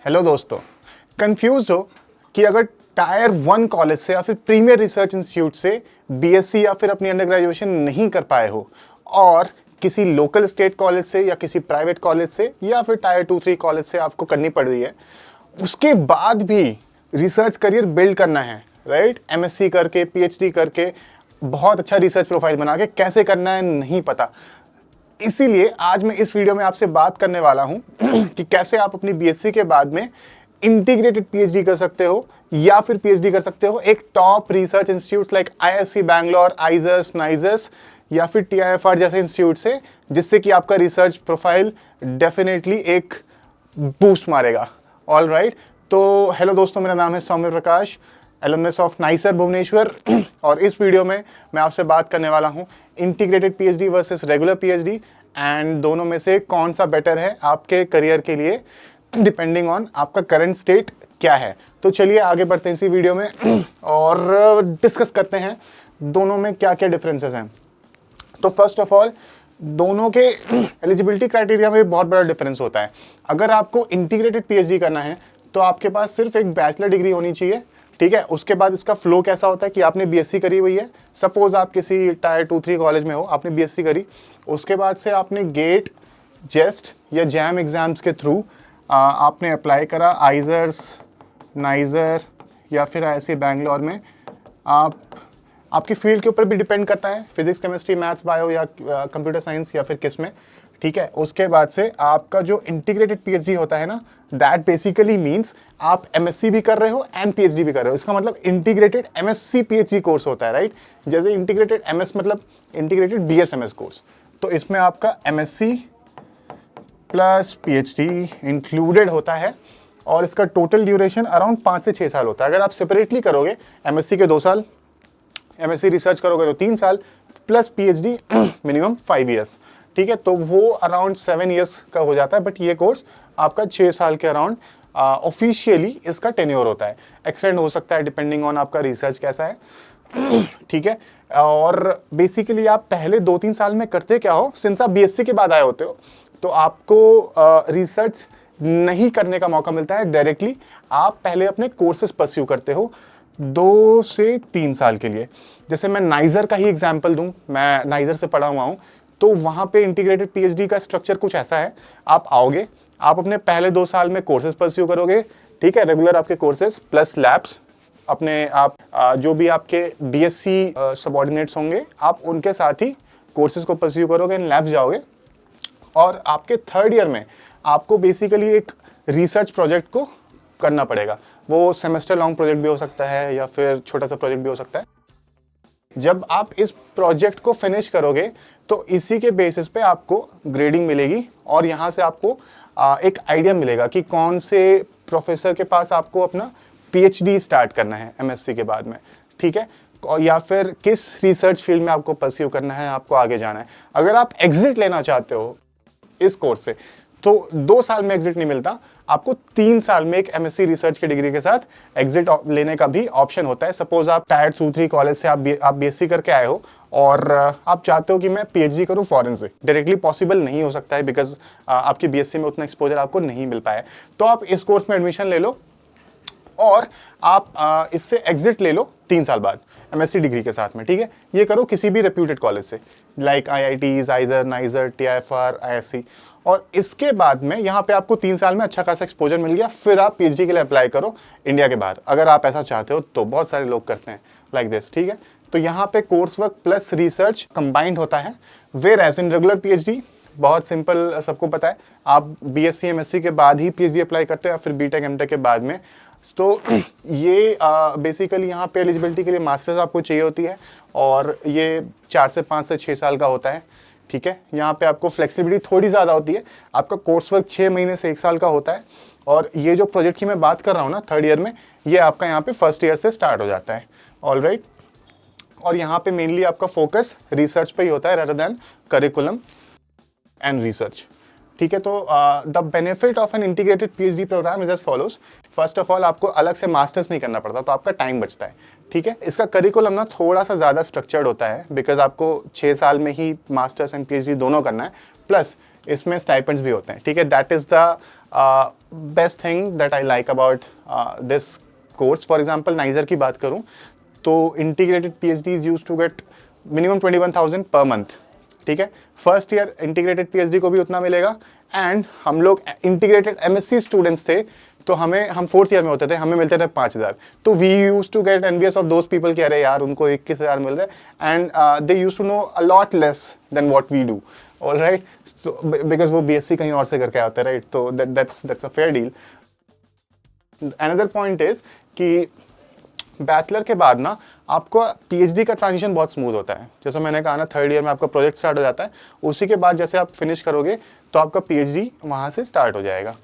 Hello दोस्तों, confuse हो कि अगर टायर 1 कॉलेज से या फिर प्रीमियर रिसर्च इंस्टीट्यूट से बीएससी या फिर अपनी अंडर ग्रेजुएशन नहीं कर पाए हो और किसी लोकल स्टेट कॉलेज से या किसी प्राइवेट कॉलेज से या फिर टायर 2-3 कॉलेज से आपको करनी पड़ रही है, उसके बाद भी रिसर्च करियर बिल्ड करना है, राइट? एमएससी करके, पीएचडी करके, बहुत अच्छा रिसर्च प्रोफाइल बना के कैसे करना है नहीं पता। इसीलिए आज मैं इस वीडियो में आपसे बात करने वाला हूं कि कैसे आप अपनी बीएससी के बाद में इंटीग्रेटेड पीएचडी कर सकते हो या फिर पीएचडी कर सकते हो एक top research institutes like IISc Bangalore, IISERs, NISERs या फिर टीआईएफआर जैसे इंस्टीट्यूट से, जिससे कि आपका रिसर्च प्रोफाइल डेफिनेटली एक बूस्ट मारेगा। ऑल राइट, तो हेलो दोस्तों, मेरा नाम है Saumya Prakash, alumnus of NISER Bhubaneswar और इस वीडियो में मैं आपसे बात करने वाला हूं integrated PhD versus regular PhD and दोनों में से कौन सा बेटर है आपके करियर के लिए, डिपेंडिंग ऑन आपका करंट स्टेट क्या है। तो चलिए आगे बढ़ते हैं इसी वीडियो में और डिस्कस करते हैं दोनों में क्या क्या डिफरेंसेस हैं। तो फर्स्ट ऑफ ऑल, दोनों के एलिजिबिलिटी क्राइटेरिया में बहुत बड़ा डिफरेंस होता है। अगर आपको इंटीग्रेटेड पीएचडी करना है तो आपके पास सिर्फ एक बैचलर डिग्री होनी चाहिए, ठीक है। उसके बाद इसका फ्लो कैसा होता है कि आपने बीएससी करी हुई है, सपोज आप किसी टायर 2-3 कॉलेज में हो, आपने बीएससी करी, उसके बाद से आपने गेट, जेस्ट या जैम एग्जाम्स के थ्रू आपने अप्लाई करा आइजर्स, नाइजर या फिर आईआईएससी बैंगलोर में। आपकी फील्ड के ऊपर भी डिपेंड करता है, फिजिक्स, केमिस्ट्री, मैथ्स, बायो या कंप्यूटर साइंस या फिर किस में, ठीक है। उसके बाद से आपका जो इंटीग्रेटेड पीएचडी होता है ना, दैट बेसिकली मीन्स आप एमएससी भी कर रहे हो एंड पीएचडी भी कर रहे हो। इसका मतलब इंटीग्रेटेड एमएससी पीएचडी कोर्स होता है, राइट? जैसे इंटीग्रेटेड एमएस मतलब इंटीग्रेटेड बीएसएमएस कोर्स, तो इसमें आपका एमएससी प्लस पीएचडी इंक्लूडेड होता है और इसका टोटल ड्यूरेशन अराउंड 5 से 6 साल होता है। अगर आप सेपरेटली करोगे, एमएससी के 2 साल, एमएससी रिसर्च करोगे तो 3 साल, प्लस पीएचडी मिनिमम 5 ईयर्स, ठीक है, तो वो अराउंड 7 ईयर्स का हो जाता है। बट ये कोर्स आपका 6 साल के अराउंड ऑफिशियली इसका टेन्योर होता है। एक्सटेंड हो सकता है डिपेंडिंग ऑन आपका रिसर्च कैसा है, ठीक है। और बेसिकली आप पहले 2-3 साल में करते क्या हो, सिंस आप बीएससी के बाद आए होते हो तो आपको रिसर्च नहीं करने का मौका मिलता है डायरेक्टली। आप पहले अपने कोर्सेज परस्यू करते हो 2 से 3 साल के लिए। जैसे मैं नाइजर का ही एग्जाम्पल दूं, मैं नाइजर से पढ़ा हुआ हूं, तो वहाँ पे इंटीग्रेटेड पीएचडी का स्ट्रक्चर कुछ ऐसा है। आप आओगे, आप अपने पहले 2 साल में कोर्सेज परस्यू करोगे, ठीक है, रेगुलर आपके कोर्सेज प्लस लैब्स, अपने आप जो भी आपके बीएससी सबऑर्डिनेट्स होंगे आप उनके साथ ही कोर्सेज को परस्यू करोगे, इन लैब्स जाओगे और आपके 3rd ईयर में आपको बेसिकली एक रिसर्च प्रोजेक्ट को करना पड़ेगा। वो सेमेस्टर लॉन्ग प्रोजेक्ट भी हो सकता है या फिर छोटा सा प्रोजेक्ट भी हो सकता है। जब आप इस प्रोजेक्ट को फिनिश करोगे तो इसी के बेसिस पे आपको ग्रेडिंग मिलेगी और यहाँ से आपको एक आइडिया मिलेगा कि कौन से प्रोफेसर के पास आपको अपना पीएचडी स्टार्ट करना है एमएससी के बाद में, ठीक है, और या फिर किस रिसर्च फील्ड में आपको परस्यू करना है, आपको आगे जाना है। अगर आप एग्जिट लेना चाहते हो इस कोर्स से तो 2 साल में एग्जिट नहीं मिलता, आपको 3 साल में एक एमएससी रिसर्च की डिग्री के साथ एग्जिट लेने का भी ऑप्शन होता है। सपोज आप टायर 2-3 कॉलेज से आप बीएससी करके आए हो और आप चाहते हो कि मैं पीएचडी करूं फॉरेन से, डायरेक्टली पॉसिबल नहीं हो सकता है बिकॉज आपकी बीएससी में उतना एक्सपोजर आपको नहीं मिल पाया। तो आप इस कोर्स में एडमिशन ले लो और आप इससे एग्जिट ले लो 3 साल बाद एमएससी डिग्री के साथ में, ठीक है। ये करो किसी भी रेप्यूटेड कॉलेज से like IITs, आइजर, niger, TIFR, IISc, और इसके बाद में यहाँ पे आपको 3 साल में अच्छा खासा एक्सपोजर मिल गया, फिर आप पीएचडी के लिए अप्लाई करो इंडिया के बाहर, अगर आप ऐसा चाहते हो तो। बहुत सारे लोग करते हैं लाइक दिस, ठीक है। तो यहाँ पे course work plus research combined होता है। Whereas in regular PhD बहुत सिंपल, सबको पता है, आप बीएससी एमएससी के बाद ही पीएचडी अप्लाई करते हो या फिर बीटेक एमटेक के बाद में। तो ये बेसिकली यहाँ पे एलिजिबिलिटी के लिए मास्टर्स आपको चाहिए होती है और ये 4 से 5 से 6 साल का होता है, ठीक है। यहाँ पे आपको फ्लेक्सिबिलिटी थोड़ी ज़्यादा होती है, आपका कोर्स वर्क 6 महीने से 1 साल का होता है और ये जो प्रोजेक्ट की मैं बात कर रहा हूँ ना 3rd ईयर में, ये आपका यहाँ पे 1st ईयर से स्टार्ट हो जाता है। ऑल राइट, और यहाँ पे मेनली आपका फोकस रिसर्च पे ही होता है rather than curriculum and research, ठीक है। तो the benefit of an integrated PhD program is as follows. First of all, आपको अलग से मास्टर्स नहीं करना पड़ता, तो आपका टाइम बचता है, ठीक है। इसका करिकुलम ना थोड़ा सा ज़्यादा स्ट्रक्चर्ड होता है बिकॉज आपको 6 साल में ही मास्टर्स एंड पीएचडी दोनों करना है, प्लस इसमें स्टाइपेंड्स भी होते हैं, ठीक है। That is the best thing that I like about this course. For example NISER की बात करूँ तो integrated PhDs used to get minimum 21,000 per month, ठीक है। फर्स्ट ईयर इंटीग्रेटेड PhD को भी उतना मिलेगा। एंड हम लोग इंटीग्रेटेड MSc स्टूडेंट्स थे, तो हम फोर्थ ईयर में होते थे, हमें मिलते थे 5,000। तो we used to get envious of those people कि अरे यार उनको 21,000 मिल रहा है, and they used to know a lot less than what we do, alright. So because वो BSc कहीं और से करके आते, राइट। तो that's a fair deal. Another point is कि बैचलर के बाद ना आपको PhD का ट्रांजिशन बहुत स्मूथ होता है। जैसे मैंने कहा ना, थर्ड ईयर में आपका प्रोजेक्ट स्टार्ट हो जाता है, उसी के बाद जैसे आप फिनिश करोगे तो आपका PhD वहाँ से स्टार्ट हो जाएगा।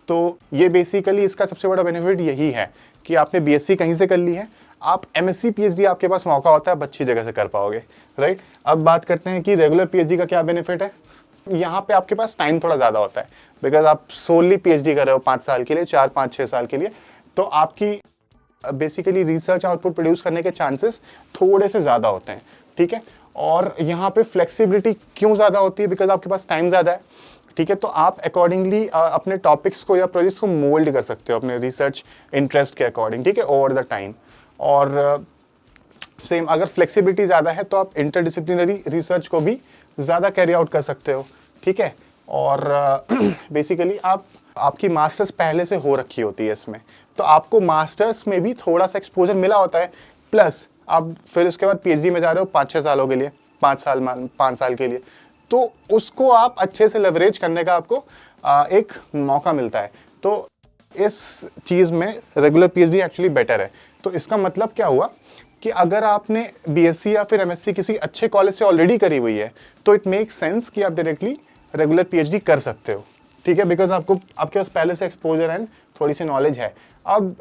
तो ये बेसिकली इसका सबसे बड़ा बेनिफिट यही है कि आपने BSc कहीं से कर ली है, आप MSc PhD आपके पास मौका होता है, आप अच्छी जगह से कर पाओगे, राइट। अब बात करते हैं कि रेगुलर PhD का क्या बेनिफिट है। यहाँ पे आपके पास टाइम थोड़ा ज़्यादा होता है, बिकॉज आप सोली PhD कर रहे हो 5 साल के लिए, 4, 5, 6 साल के लिए, तो आपकी बेसिकली रिसर्च आउटपुट प्रोड्यूस करने के चांसेस थोड़े से ज़्यादा होते हैं, ठीक है। और यहाँ पे फ्लेक्सिबिलिटी क्यों ज़्यादा होती है, बिकॉज आपके पास टाइम ज़्यादा है, ठीक है। तो आप अकॉर्डिंगली अपने टॉपिक्स को या प्रोजेक्ट्स को मोल्ड कर सकते हो अपने रिसर्च इंटरेस्ट के अकॉर्डिंग, ठीक है, ओवर द टाइम। और सेम अगर फ्लेक्सिबिलिटी ज़्यादा है तो आप इंटरडिसिप्लिनरी रिसर्च को भी ज़्यादा कैरी आउट कर सकते हो, ठीक है। और बेसिकली आपकी मास्टर्स पहले से हो रखी होती है इसमें, तो आपको मास्टर्स में भी थोड़ा सा एक्सपोजर मिला होता है, प्लस आप फिर उसके बाद PhD में जा रहे हो 5-6 सालों के लिए, 5 साल के लिए, तो उसको आप अच्छे से लेवरेज करने का आपको एक मौका मिलता है। तो इस चीज़ में रेगुलर PhD एक्चुअली बेटर है। तो इसका मतलब क्या हुआ कि अगर आपने BSc या फिर MSc किसी अच्छे कॉलेज से ऑलरेडी करी हुई है, तो इट मेक सेंस कि आप डायरेक्टली रेगुलर PhD कर सकते हो, ठीक है, बिकॉज आपके पास पहले से एक्सपोजर एंड थोड़ी सी नॉलेज है। अब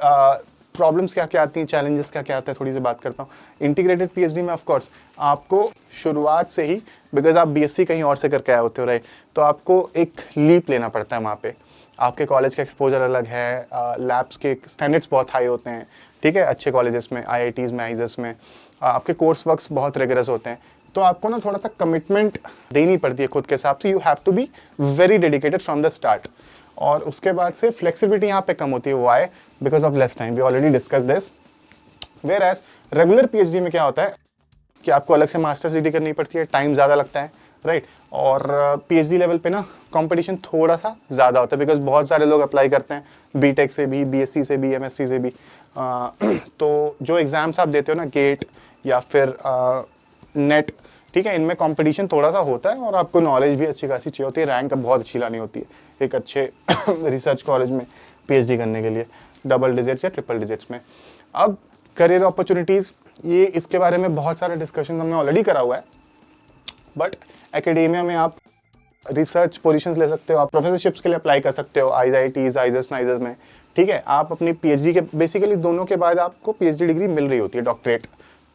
प्रॉब्लम्स क्या क्या आती हैं, चैलेंजेस क्या क्या आते हैं, थोड़ी सी बात करता हूँ। इंटीग्रेटेड PhD में ऑफकोर्स आपको शुरुआत से ही, बिकॉज आप BSc कहीं और से करके आए होते हो, राइट, तो आपको एक लीप लेना पड़ता है वहाँ पे। आपके कॉलेज का एक्सपोजर अलग है, लैब्स के स्टैंडर्ड्स बहुत हाई होते हैं, ठीक है, अच्छे कॉलेजेस में, IITs में, आइजर्स में आपके कोर्स वर्क्स बहुत रेगुलर होते हैं। तो आपको ना थोड़ा सा कमिटमेंट देनी पड़ती है खुद के हिसाब से। You have to be very dedicated from the start. और उसके बाद से फ्लेक्सिबिलिटी यहाँ पे कम होती है। Why? Because of less time, we already discuss this. Whereas regular PhD में क्या होता है कि आपको अलग से मास्टर्स डिग्री करनी पड़ती है, टाइम ज़्यादा लगता है, राइट। और PhD लेवल पे ना कंपटीशन थोड़ा सा ज़्यादा होता है, बिकॉज बहुत सारे लोग अप्लाई करते हैं, BTech से भी, BSc से भी, MSc से भी। तो जो एग्ज़ाम्स आप देते हो ना, गेट या फिर नेट, ठीक है, इनमें कंपटीशन थोड़ा सा होता है और आपको नॉलेज भी अच्छी खासी चाहिए होती है, रैंक बहुत अच्छी लानी होती है एक अच्छे रिसर्च कॉलेज में PhD करने के लिए, डबल डिजिट्स या ट्रिपल डिजिट्स में। अब करियर अपॉर्चुनिटीज़, ये इसके बारे में बहुत सारा डिस्कशन हमने ऑलरेडी करा हुआ है, बट एकेडेमिया में आप रिसर्च पोजीशंस ले सकते हो, आप प्रोफेसरशिप्स के लिए अप्लाई कर सकते हो, IITs, आइजर्स, नाइजर्स में, ठीक है। आप अपनी PhD के बेसिकली दोनों के बाद आपको PhD डिग्री मिल रही होती है, डॉक्टरेट,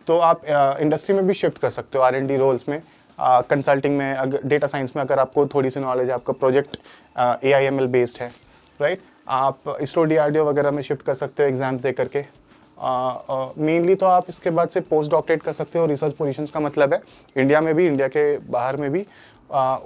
तो आप इंडस्ट्री में भी शिफ्ट कर सकते हो, R&D रोल्स में, कंसल्टिंग में, अगर डेटा साइंस में अगर आपको थोड़ी सी नॉलेज है, आपका प्रोजेक्ट AI/ML बेस्ड है, राइट, आप ISRO DRDO वगैरह में शिफ्ट कर सकते हो एग्जाम दे करके। मेनली तो आप इसके बाद से पोस्ट डॉक्टरेट कर सकते हो। रिसर्च पोजीशंस का मतलब है इंडिया में भी, इंडिया के बाहर में भी।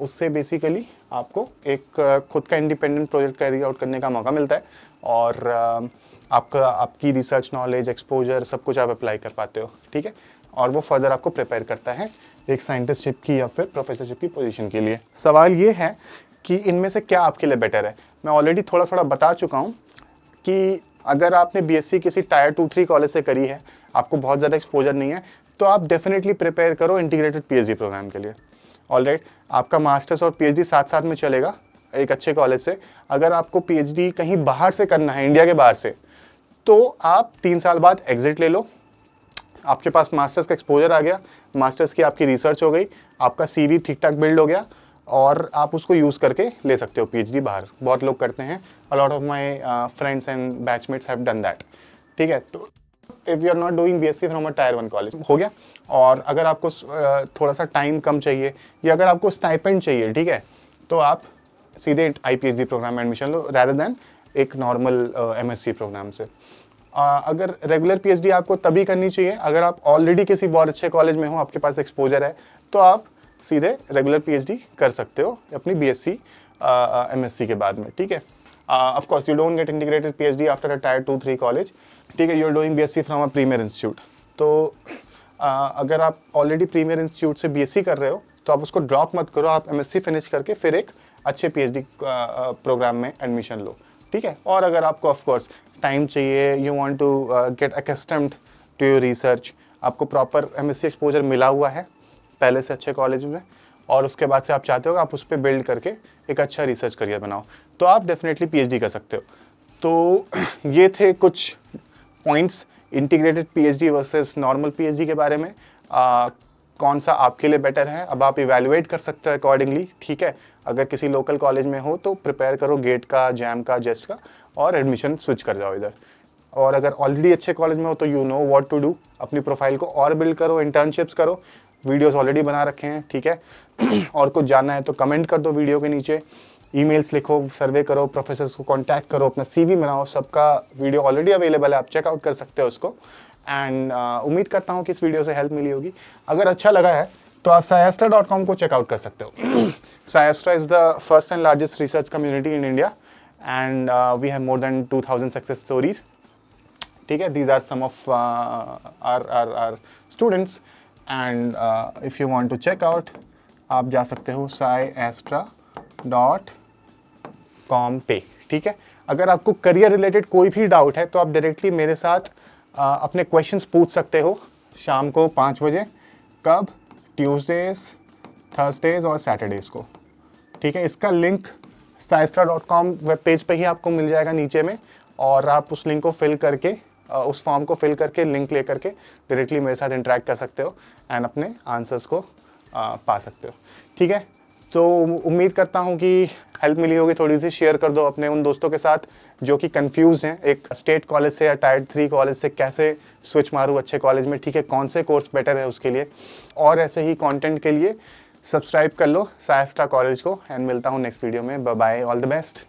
उससे बेसिकली आपको एक खुद का इंडिपेंडेंट प्रोजेक्ट कैरी आउट करने का मौका मिलता है, और आपकी रिसर्च नॉलेज, एक्सपोजर, सब कुछ आप अप्लाई कर पाते हो, ठीक है। और वो फर्दर आपको प्रिपेयर करता है एक साइंटिस्टशिप की या फिर प्रोफेसरशिप की पोजीशन के लिए। सवाल ये है कि इनमें से क्या आपके लिए बेटर है। मैं ऑलरेडी थोड़ा थोड़ा बता चुका हूँ कि अगर आपने BSc किसी टायर 2-3 कॉलेज से करी है, आपको बहुत ज़्यादा एक्सपोजर नहीं है, तो आप डेफिनेटली प्रिपेयर करो इंटीग्रेटेड PhD प्रोग्राम के लिए, ऑलराइट। आपका मास्टर्स और PhD साथ साथ में चलेगा एक अच्छे कॉलेज से। अगर आपको PhD कहीं बाहर से करना है, इंडिया के बाहर से, तो आप 3 साल बाद एग्जिट ले लो, आपके पास मास्टर्स का एक्सपोजर आ गया, मास्टर्स की आपकी रिसर्च हो गई, आपका CV ठीक ठाक बिल्ड हो गया, और आप उसको यूज़ करके ले सकते हो PhD बाहर। बहुत लोग करते हैं, a lot of my friends and batchmates have done that, ठीक है। तो if you are not doing BSc from a tier 1 college, हो गया। और अगर आपको थोड़ा सा टाइम कम चाहिए या अगर आपको स्टाइपेंड चाहिए, ठीक है, तो आप सीधे IPhD प्रोग्राम में एडमिशन लो रैदर दैन एक नॉर्मल MSc प्रोग्राम से। अगर रेगुलर PhD आपको तभी करनी चाहिए अगर आप ऑलरेडी किसी बहुत अच्छे कॉलेज में हो, आपके पास एक्सपोजर है, तो आप सीधे रेगुलर पीएचडी कर सकते हो अपनी बीएससी एमएससी के बाद में, ठीक है। Of course you don't get integrated PhD after a tier 2-3 college, ठीक है। You are doing BSc from a premier institute. तो अगर आप ऑलरेडी प्रीमियर इंस्टीट्यूट से बीएससी कर रहे हो तो आप उसको ड्रॉप मत करो, आप एमएससी फिनिश करके फिर एक अच्छे पीएचडी प्रोग्राम में एडमिशन लो, ठीक है। और अगर आपको ऑफ कोर्स टाइम चाहिए, you want to get accustomed to your research, आपको प्रॉपर एमएससी एक्सपोजर मिला हुआ है पहले से अच्छे कॉलेज में, और उसके बाद से आप चाहते हो आप उस पर बिल्ड करके एक अच्छा रिसर्च करियर बनाओ, तो आप डेफिनेटली पीएचडी कर सकते हो। तो ये थे कुछ points integrated PhD versus normal PhD के बारे में। कौन सा आपके लिए बेटर है अब आप इवैल्यूएट कर सकते हो अकॉर्डिंगली, ठीक है। अगर किसी लोकल कॉलेज में हो तो प्रिपेयर करो गेट का, जैम का, जेस्ट का, और एडमिशन स्विच कर जाओ इधर। और अगर ऑलरेडी अच्छे कॉलेज में हो तो you know what to do, अपनी प्रोफाइल को और बिल्ड करो, इंटर्नशिप्स करो, वीडियोस ऑलरेडी बना रखे हैं, ठीक है। और कुछ जानना है तो कमेंट कर दो वीडियो के नीचे, ईमेल्स लिखो, सर्वे करो, प्रोफेसर्स को कांटेक्ट करो, अपना सीवी बनाओ, सबका वीडियो ऑलरेडी अवेलेबल है, आप चेकआउट कर सकते हो उसको। एंड उम्मीद करता हूँ कि इस वीडियो से हेल्प मिली होगी। अगर अच्छा लगा है तो आप SciAstra.com को चेकआउट कर सकते हो। SciAstra is the first and largest research community in India and we have more than 2000 success stories, ठीक है। These are some of our students and if you want to check out आप जा सकते हो SciAstra.com पे, ठीक है। अगर आपको करियर रिलेटेड कोई भी डाउट है तो आप डायरेक्टली मेरे साथ अपने क्वेश्चंस पूछ सकते हो शाम को 5 बजे, कब? ट्यूसडेज, थर्सडेज और सैटरडेज को, ठीक है। इसका लिंक SciAstra.com वेब पेज पे ही आपको मिल जाएगा नीचे में, और आप उस लिंक को फिल करके, उस फॉर्म को फिल करके, लिंक ले करके डायरेक्टली मेरे साथ इंटरेक्ट कर सकते हो एंड अपने आंसर्स को पा सकते हो, ठीक है। तो उम्मीद करता हूँ कि हेल्प मिली होगी थोड़ी सी। शेयर कर दो अपने उन दोस्तों के साथ जो कि कंफ्यूज हैं, एक स्टेट कॉलेज से या टायर 3 कॉलेज से कैसे स्विच मारूँ अच्छे कॉलेज में, ठीक है, कौन से कोर्स बेटर है उसके लिए। और ऐसे ही कंटेंट के लिए सब्सक्राइब कर लो SciAstra कॉलेज को, एंड मिलता हूँ नेक्स्ट वीडियो में। Bye bye, all the best.